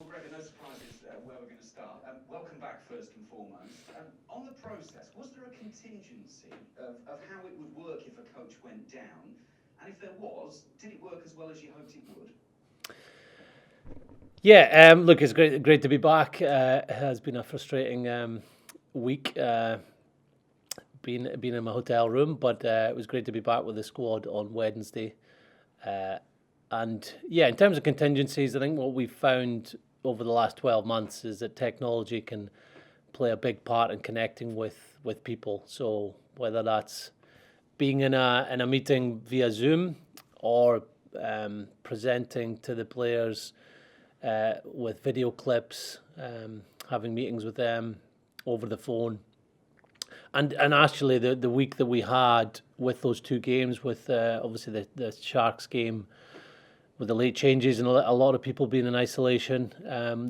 Well, Gregor, no surprises where we're going to start. Welcome back, first and foremost. On the process, was there a contingency of how it would work if a coach went down? And if there was, did it work as well as you hoped it would? Yeah, look, it's great to be back. It has been a frustrating week, being in my hotel room, but it was great to be back with the squad on Wednesday. Uh, and yeah, in terms of contingencies, I think what we've found over the last 12 months is that technology can play a big part in connecting with people. So whether that's being in a meeting via Zoom or presenting to the players with video clips, having meetings with them over the phone. And actually, the week that we had with those two games, with obviously the Sharks game, with the late changes and a lot of people being in isolation,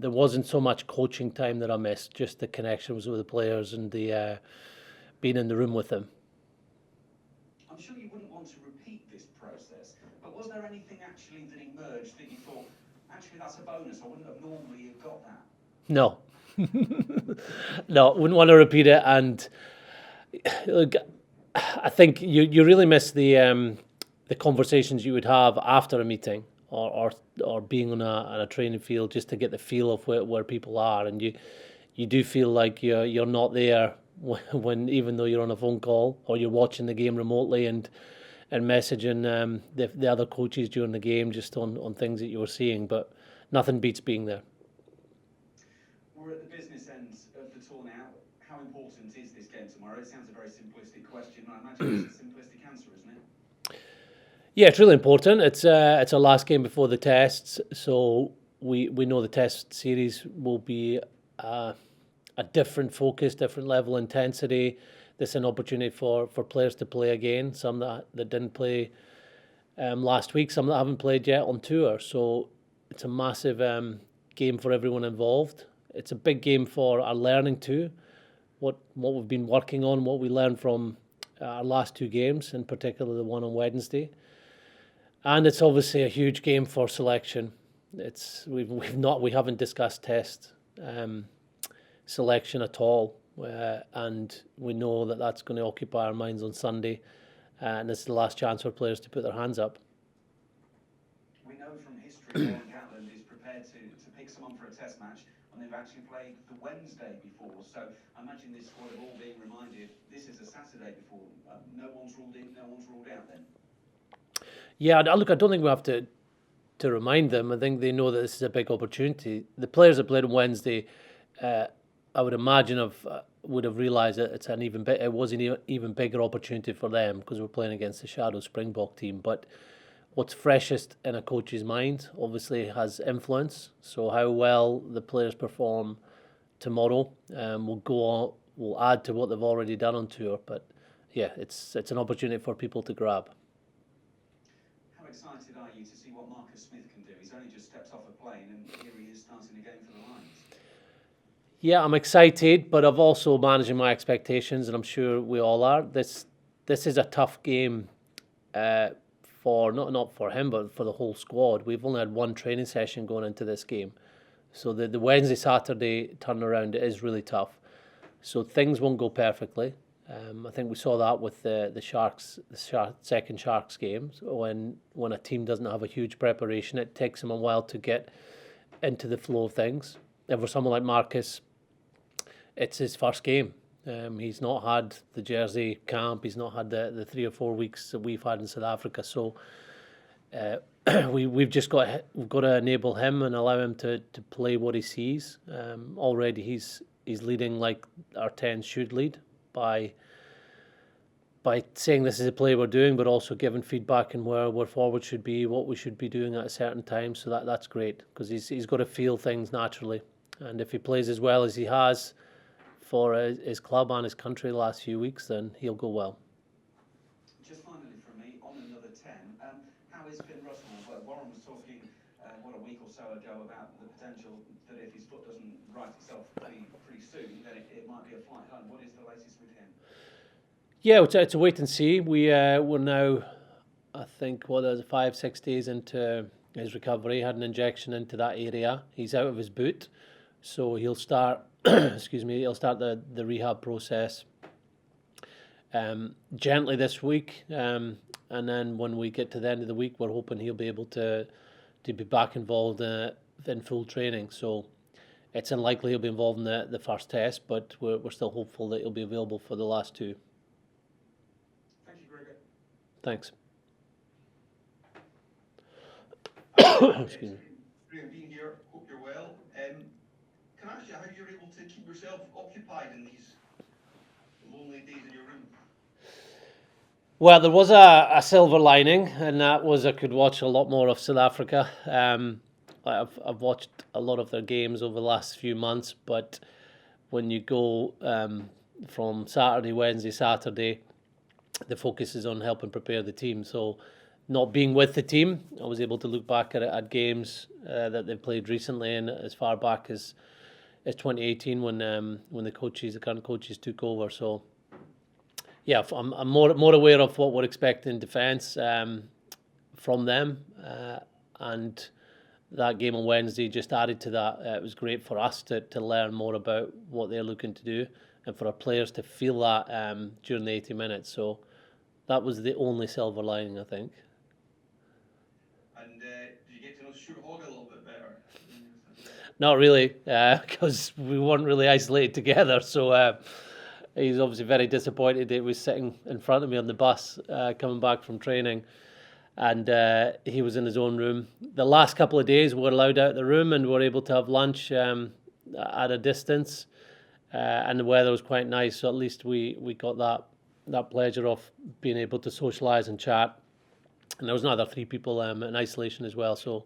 there wasn't so much coaching time that I missed, just the connections with the players and the being in the room with them. I'm sure you wouldn't want to repeat this process, but was there anything actually that emerged that you thought, actually, that's a bonus? I wouldn't have normally have got that. No, no, wouldn't want to repeat it. And look, I think you really miss the conversations you would have after a meeting or being on a training field just to get the feel of where people are, and you do feel like you're not there when even though you're on a phone call or you're watching the game remotely and messaging the other coaches during the game just on things that you were seeing, but nothing beats being there. We're at the business end of the tour now. How important is this game tomorrow? It sounds a very simplistic question, and I imagine it's a simplistic answer, isn't it? Yeah, it's really important. It's our last game before the tests, so we know the test series will be a different focus, different level of intensity. This is an opportunity for players to play again. Some that didn't play last week, some that haven't played yet on tour. So it's a massive game for everyone involved. It's a big game for our learning too. What we've been working on, what we learned from our last two games, in particular the one on Wednesday. And it's obviously a huge game for selection. We haven't discussed test selection at all, and we know that that's going to occupy our minds on Sunday, and it's the last chance for players to put their hands up. We know from history Warren Gatland is prepared to pick someone for a test match, and they've actually played the Wednesday before. So I imagine this squad have all been reminded this is a Saturday before. No one's ruled in, no one's ruled out then. Yeah, look, I don't think we have to remind them. I think they know that this is a big opportunity. The players that played on Wednesday, I would imagine would have realised that it was an even bigger opportunity for them because we're playing against the shadow Springbok team. But what's freshest in a coach's mind obviously has influence. So how well the players perform tomorrow will add to what they've already done on tour. But yeah, it's an opportunity for people to grab. How excited are you to see what Marcus Smith can do? He's only just stepped off a plane and here he is starting again for the Lions. Yeah, I'm excited, but I've also managing my expectations, and I'm sure we all are. This is a tough game for not for him, but for the whole squad. We've only had one training session going into this game, so the Wednesday Saturday turnaround is really tough. So things won't go perfectly. I think we saw that with the Sharks, second Sharks game. So when a team doesn't have a huge preparation, it takes them a while to get into the flow of things. And for someone like Marcus, it's his first game. He's not had the Jersey camp. He's not had the 3 or 4 weeks that we've had in South Africa. So we've got to enable him and allow him to play what he sees. Already he's leading like our 10s should lead by saying this is a play we're doing, but also giving feedback and where forward should be, what we should be doing at a certain time. So that's great because he's got to feel things naturally, and if he plays as well as he has for his club and his country the last few weeks, then he'll go well. Just finally from me, on another 10, how is Finn Russell? Warren was talking, a week or so ago about the potential that if his foot doesn't right itself pretty soon, then it might be a flight home. What is the latest with him? Yeah, it's a wait and see. We're now, I think, there's 5-6 days into his recovery, had an injection into that area. He's out of his boot, so he'll start. Excuse me. He'll start the rehab process gently this week, and then when we get to the end of the week, we're hoping he'll be able to be back involved in full training. So it's unlikely he'll be involved in the first test, but we're still hopeful that he'll be available for the last two. Thank you, Gregor. Thanks. Excuse me. Brilliant being here. Hope you're well. Can I ask you how you're able to keep yourself occupied in these lonely days in your room? Well, there was a silver lining, and that was I could watch a lot more of South Africa. I've watched a lot of their games over the last few months, but when you go from Saturday, Wednesday, Saturday, the focus is on helping prepare the team. So not being with the team, I was able to look back at games that they've played recently, and as far back as 2018 when the current coaches took over. So yeah, I'm more aware of what we're expecting in defence from them, and that game on Wednesday just added to that. It was great for us to learn more about what they're looking to do, and for our players to feel that during the 80 minutes. So that was the only silver lining, I think. And did you get to know Stuart Hogg a little bit better? Not really, because we weren't really isolated together. So he's obviously very disappointed. He was sitting in front of me on the bus coming back from training, and he was in his own room. The last couple of days we were allowed out of the room and were able to have lunch at a distance, and the weather was quite nice. So at least we got that pleasure of being able to socialise and chat. And there was another 3 people in isolation as well. So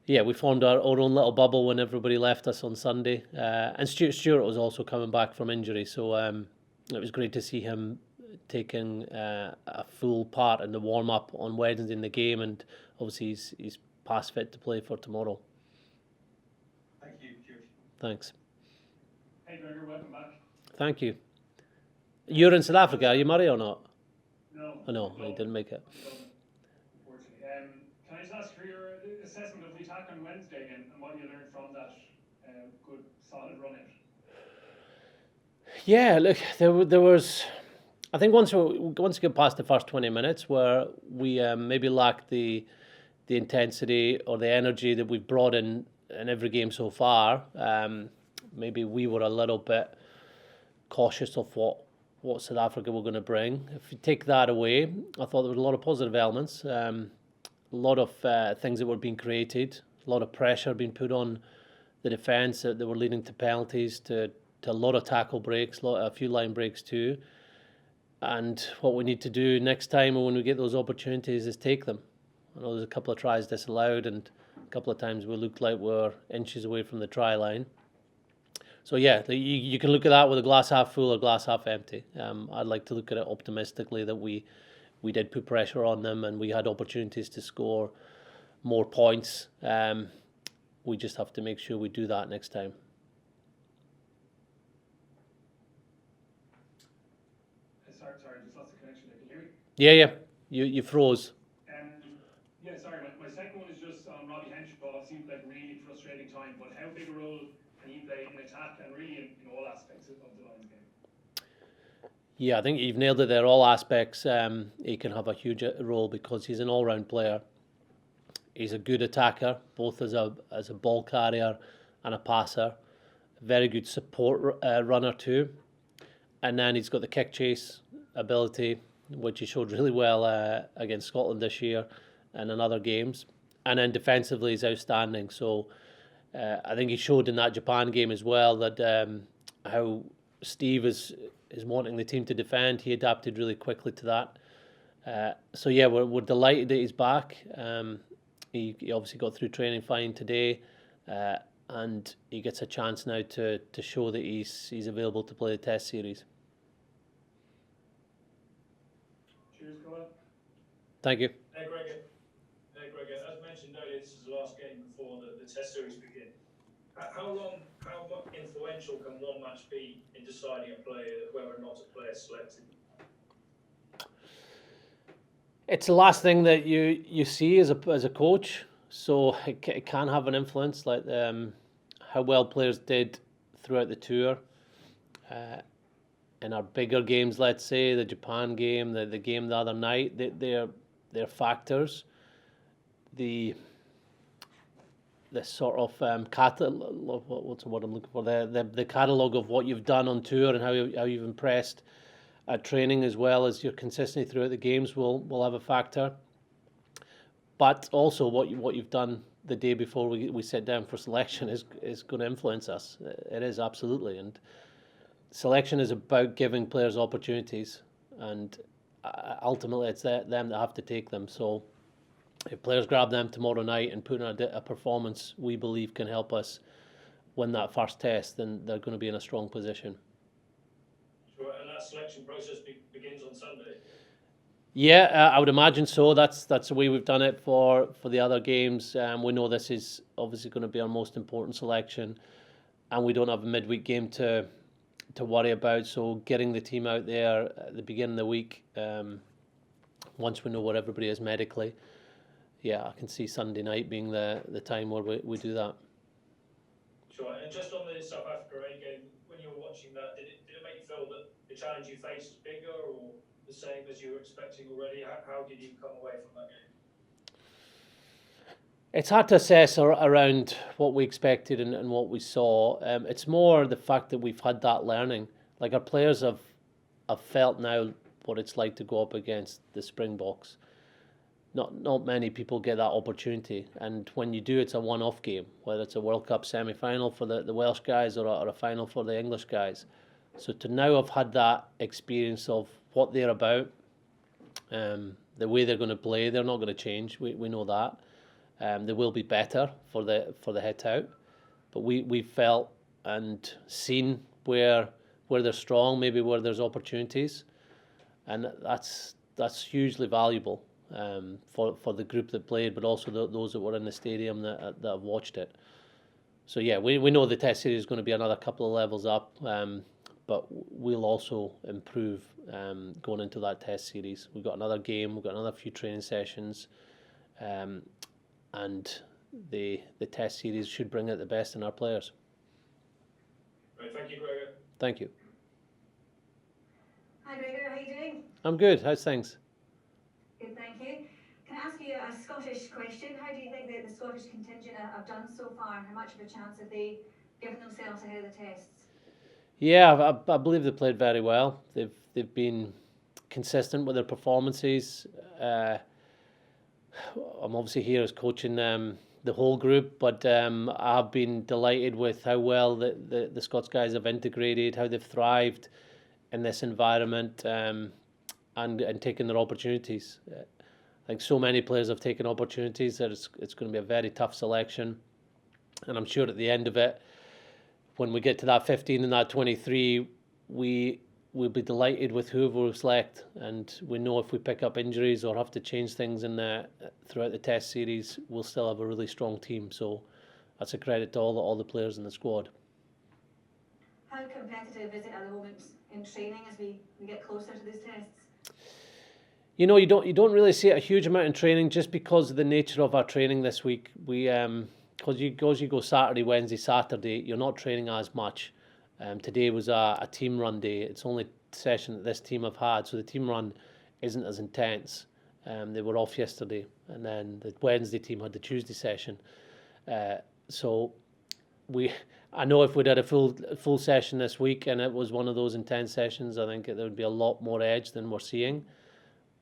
yeah, we formed our own little bubble when everybody left us on Sunday. And Stuart was also coming back from injury, so it was great to see him taking a full part in the warm-up on Wednesday in the game, and obviously he's past fit to play for tomorrow. Thank you. Cheers. Thanks. Hey Gregor, welcome back. Thank you. You're in South Africa, are you, Murray, or not? No. Oh, no, he didn't make it. Unfortunately. Can I just ask for your assessment of the attack on Wednesday and what you learned from that good, solid run out? Yeah, look, there was. I think once you get past the first 20 minutes, where we maybe lacked the intensity or the energy that we've brought in every game so far, maybe we were a little bit cautious of what South Africa were going to bring. If you take that away, I thought there was a lot of positive elements, a lot of things that were being created, a lot of pressure being put on the defence that were leading to penalties, to a lot of tackle breaks, a few line breaks too. And what we need to do next time when we get those opportunities is take them. I know there's a couple of tries disallowed, and a couple of times we looked like we're inches away from the try line. So yeah, you can look at that with a glass half full or glass half empty. I'd like to look at it optimistically that we did put pressure on them and we had opportunities to score more points. We just have to make sure we do that next time. Sorry, just lost the connection there. Can you hear me? Yeah. You froze. Yeah, sorry. My second one is just on Robbie Henshaw. It seemed like really frustrating time, but how big a role can he play in attack and really in all aspects of the Lions game? Yeah, I think you've nailed it there. All aspects, he can have a huge role because he's an all-round player. He's a good attacker, both as a ball carrier and a passer. Very good support runner too. And then he's got the kick chase ability, which he showed really well against Scotland this year and in other games. And then defensively, he's outstanding. So I think he showed in that Japan game as well that how Steve is wanting the team to defend. He adapted really quickly to that. So yeah, we're delighted that he's back. He obviously got through training fine today, and he gets a chance now to show that he's available to play the Test series. Cheers, go on. Thank you. Hey Gregor, as mentioned earlier, this is the last game before the Test series begin. How influential can one match be in deciding a player, whether or not a player is selected? It's the last thing that you see as a coach. So it can have an influence, like how well players did throughout the tour. In our bigger games, let's say the Japan game, the game the other night, they're factors. The sort of catalog, what's the word I'm looking for? The catalog of what you've done on tour and how you've impressed at training, as well as your consistency throughout the games, will have a factor. But also what you've done the day before we sit down for selection is going to influence us. It is, absolutely. And selection is about giving players opportunities, and ultimately it's them that have to take them. So if players grab them tomorrow night and put in a performance we believe can help us win that first test, then they're going to be in a strong position. Sure, and that selection process begins on Sunday. Yeah, I would imagine so. That's the way we've done it for the other games. We know this is obviously going to be our most important selection, and we don't have a midweek game to worry about. So getting the team out there at the beginning of the week, once we know where everybody is medically, yeah, I can see Sunday night being the time where we do that. Sure, and just on the South Africa A game, when you were watching that, did it make you feel that the challenge you faced was bigger or the same as you were expecting already? How did you come away from that game? It's hard to assess around what we expected and what we saw. It's more the fact that we've had that learning. Like, our players have felt now what it's like to go up against the Springboks. Not many people get that opportunity, and when you do, it's a one-off game, whether it's a World Cup semi-final for the Welsh guys or a final for the English guys. So to now have had that experience of what they're about, the way they're going to play, they're not going to change. We know that. They will be better for the hit out, but we felt and seen where they're strong, maybe where there's opportunities, and that's hugely valuable for the group that played, but also those that were in the stadium that have watched it. So yeah, we know the test series is going to be another couple of levels up, but we'll also improve going into that test series. We've got another game, we've got another few training sessions, and the test series should bring out the best in our players. Right, thank you, Gregor. Thank you. Hi Gregor, how are you doing? I'm good. How's things? Good, thank you. Can I ask you a Scottish question? How do you think that the Scottish contingent have done so far? How much of a chance have they given themselves ahead of the tests? Yeah, I believe they played very well. They've been consistent with their performances. I'm obviously here as coaching the whole group, but I've been delighted with how well the Scots guys have integrated, how they've thrived in this environment, and taken their opportunities. I think so many players have taken opportunities that it's going to be a very tough selection, and I'm sure at the end of it, when we get to that 15 and that 23, we'll be delighted with whoever we select, and we know if we pick up injuries or have to change things throughout the test series, we'll still have a really strong team. So that's a credit to all the players in the squad. How competitive is it at the moment in training as we get closer to these tests? You know, you don't really see a huge amount in training just because of the nature of our training this week. We because you go Saturday, Wednesday, Saturday, you're not training as much. Today was a team run day. It's the only session that this team have had, so the team run isn't as intense. They were off yesterday, and then the Wednesday team had the Tuesday session. So I know if we'd had a full session this week and it was one of those intense sessions, I think there would be a lot more edge than we're seeing.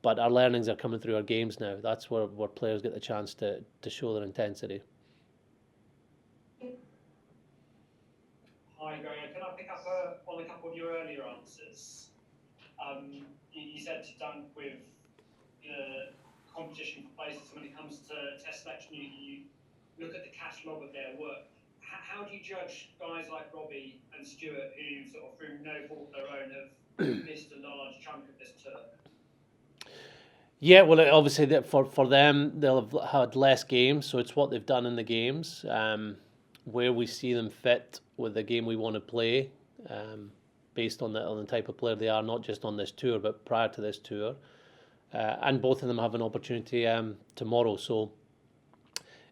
But our learnings are coming through our games now. That's where players get the chance to show their intensity. Hi, Gregor. Can I pick up on a couple of your earlier answers? You said to dunk with the competition for places when it comes to test selection, you look at the catalogue of their work. How do you judge guys like Robbie and Stuart, who sort of through no fault of their own have missed a large chunk of this tour? Yeah, well, obviously for them, they'll have had less games, so it's what they've done in the games, where we see them fit with the game we want to play, based on the type of player they are, not just on this tour, but prior to this tour. And both of them have an opportunity tomorrow. So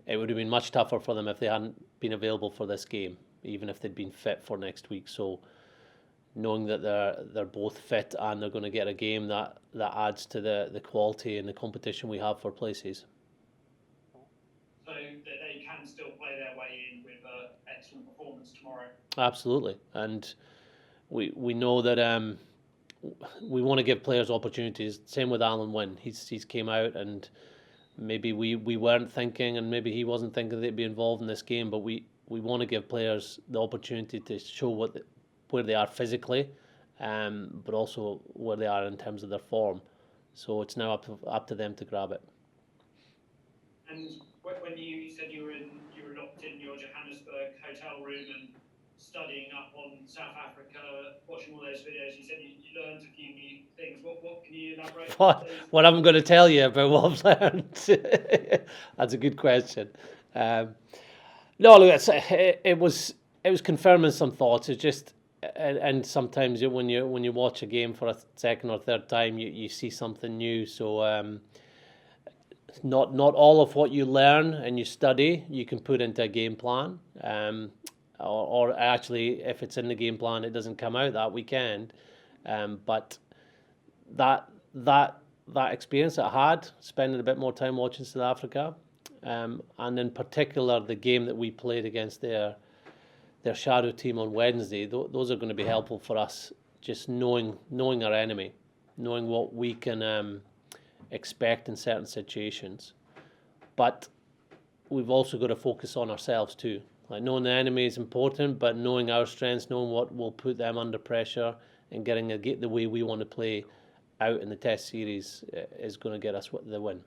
it would have been much tougher for them if they hadn't been available for this game, even if they'd been fit for next week. So knowing that they're both fit and they're going to get a game, that adds to the quality and the competition we have for places. So that they can still play their way in with an excellent performance tomorrow. Absolutely, and we know that we want to give players opportunities. Same with Alan Wynne. He's came out, and maybe we weren't thinking, and maybe he wasn't thinking they'd be involved in this game, but we want to give players the opportunity to show where they are physically, but also where they are in terms of their form. So it's now up to them to grab it. And when you said you were locked in your Johannesburg hotel room and studying up on South Africa, watching all those videos, you said you learned a few new things. What can you elaborate? What I'm going to tell you about what I've learned? That's a good question. No, look, it was confirming some thoughts. It's just, and sometimes when you watch a game for a second or third time, you see something new. So not all of what you learn and you study you can put into a game plan. Or actually, if it's in the game plan, it doesn't come out that weekend. But that experience that I had, spending a bit more time watching South Africa, and in particular the game that we played against their shadow team on Wednesday, those are going to be helpful for us. Just knowing our enemy, knowing what we can expect in certain situations. But we've also got to focus on ourselves too. Like, knowing the enemy is important, but knowing our strengths, knowing what will put them under pressure, and getting the way we want to play out in the Test series is going to get us the win.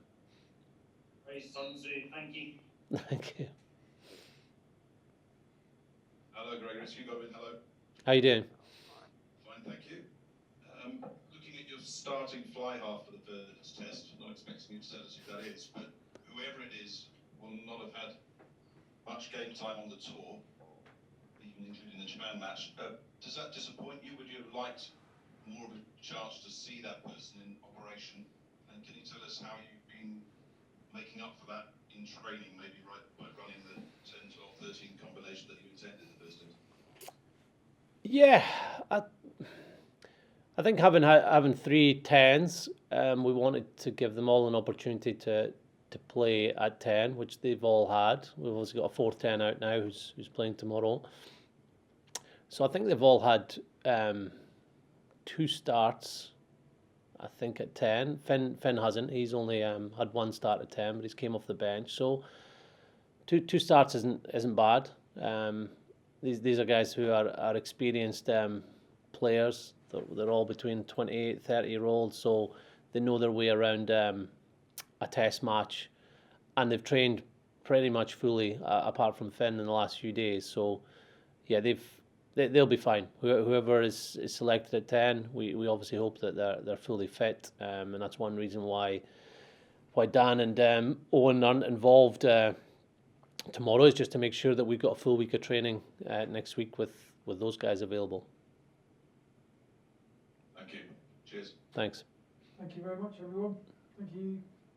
Thank you. Thank you. Hello, Gregor. It's Hugh. Hello. How you doing? Fine, thank you. Looking at your starting fly half for the first test, not expecting you to tell us who that is, but whoever it is will not have had much game time on the tour, even including the Japan match. Does that disappoint you? Would you have liked more of a chance to see that person in operation? And can you tell us how you've been making up for that in training, maybe by running the 10, 12, 13 combination that you intended in the first test? Yeah, I think having 3 10s, we wanted to give them all an opportunity to play at 10, which they've all had. We've also got a 4th 10 out now who's playing tomorrow. So I think they've all had 2 starts, I think, at 10. Finn hasn't. He's only had 1 start at 10, but he's came off the bench. So 2 starts isn't bad. These are guys who are experienced players. They're all between 28, 30-year-olds, so they know their way around a test match, and they've trained pretty much fully, apart from Finn in the last few days. So yeah, they'll be fine. Whoever is selected at 10, we obviously hope that they're fully fit, and that's one reason why Dan and Owen aren't involved tomorrow, is just to make sure that we've got a full week of training next week with those guys available. Thank you. Cheers. Thanks. Thank you very much, everyone. Thank you.